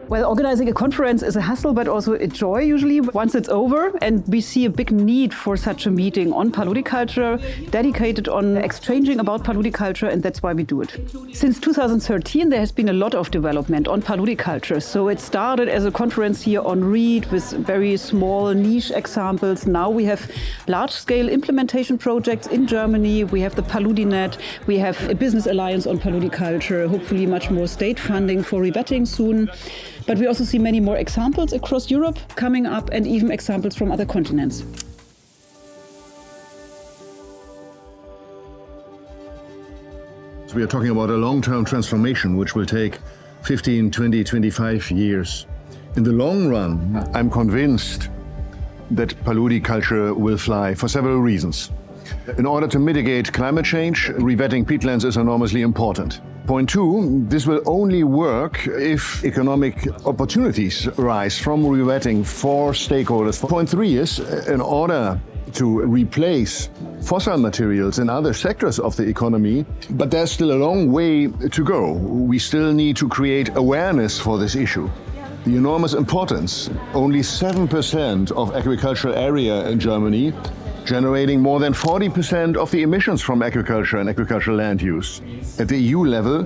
Well, organizing a conference is a hassle, but also a joy usually once it's over. And we see a big need for such a meeting on paludiculture, dedicated on exchanging about paludiculture, and that's why we do it. Since 2013, there has been a lot of development on paludiculture. So it started as a conference here on reed with very small niche examples. Now we have large-scale implementation projects in Germany. We have the Paludinet. We have a business alliance on paludiculture, hopefully much more state funding for rewetting soon. But we also see many more examples across Europe coming up, and even examples from other continents. So we are talking about a long-term transformation which will take 15, 20, 25 years. In the long run, I'm convinced that paludiculture will fly for several reasons. In order to mitigate climate change, rewetting peatlands is enormously important. Point two, this will only work if economic opportunities arise from rewetting for stakeholders. Point three is, in order to replace fossil materials in other sectors of the economy, but there's still a long way to go. We still need to create awareness for this issue. The enormous importance, only 7% of agricultural area in Germany, generating more than 40% of the emissions from agriculture and agricultural land use. At the EU level,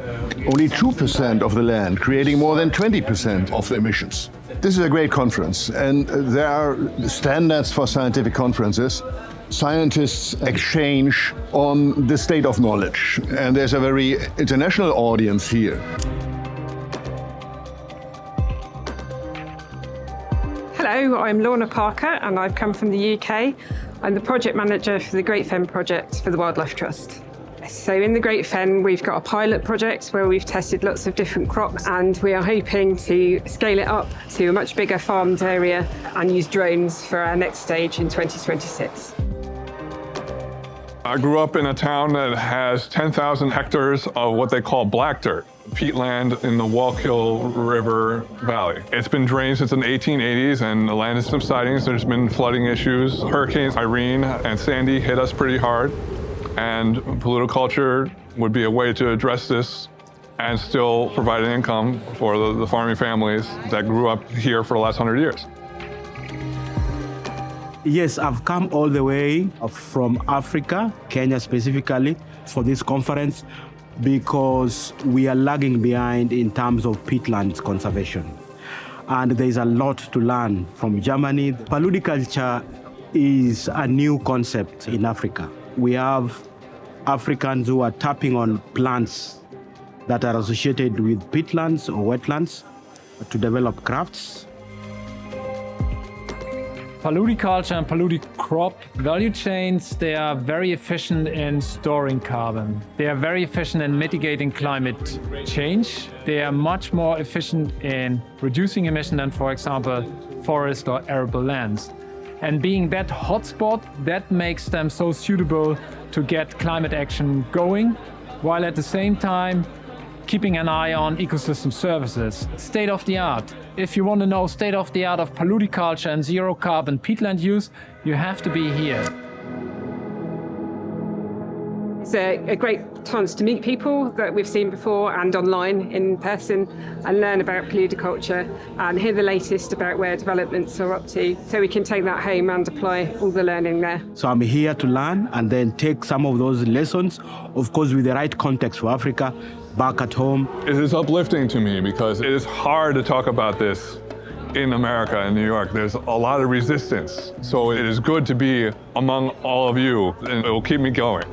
only 2% of the land, creating more than 20% of the emissions. This is a great conference, and there are standards for scientific conferences. Scientists exchange on the state of knowledge, and there's a very international audience here. Hello, I'm Lorna Parker and I've come from the UK. I'm the project manager for the Great Fen project for the Wildlife Trust. So in the Great Fen, we've got a pilot project where we've tested lots of different crops, and we are hoping to scale it up to a much bigger farmed area and use drones for our next stage in 2026. I grew up in a town that has 10,000 hectares of what they call black dirt, peatland in the Wallkill River Valley. It's been drained since the 1880s, and the land is subsiding. So there's been flooding issues. Hurricanes Irene and Sandy hit us pretty hard, and paludiculture would be a way to address this and still provide an income for the farming families that grew up here for the last 100 years. Yes, I've come all the way from Africa, Kenya specifically, for this conference because we are lagging behind in terms of peatland conservation. And there's a lot to learn from Germany. Paludiculture is a new concept in Africa. We have Africans who are tapping on plants that are associated with peatlands or wetlands to develop crafts. Paludiculture and paludicrop value chains, they are very efficient in storing carbon. They are very efficient in mitigating climate change. They are much more efficient in reducing emission than, for example, forest or arable lands. And being that hotspot, that makes them so suitable to get climate action going, while at the same time keeping an eye on ecosystem services. State of the art. If you want to know state of the art of paludiculture and zero carbon peatland use, you have to be here. It's a great chance to meet people that we've seen before and online in person, and learn about paludiculture and hear the latest about where developments are up to, so we can take that home and apply all the learning there. So I'm here to learn and then take some of those lessons, of course with the right context for Africa, back at home. It is uplifting to me because it is hard to talk about this in America and New York. There's a lot of resistance. So it is good to be among all of you, and it will keep me going.